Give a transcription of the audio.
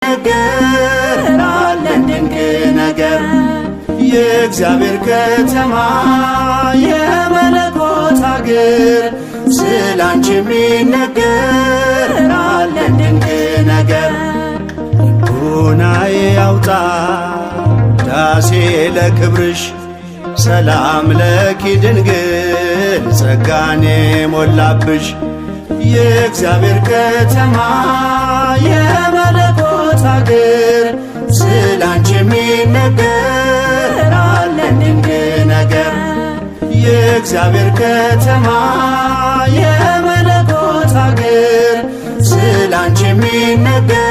የሚነገር አለን ድንቅ ነገር የእግዚአብሔር ከተማ የመለኮት አገር ስላንቺ የሚነገር አለን ድንቅ ነገር ልቡናዬ ያውጣ ዳሴ ለክብርሽ ሰላም ለኪ ድንግል ጸጋኔ ሞላብሽ የእግዚአብሔር ከተማ የመለኮት አገር ስላንቺ የሚነገር አለን ድንቅ ነገር የእግዚአብሔር ከተማ የመለኮት አገር ስላንቺ የሚነገር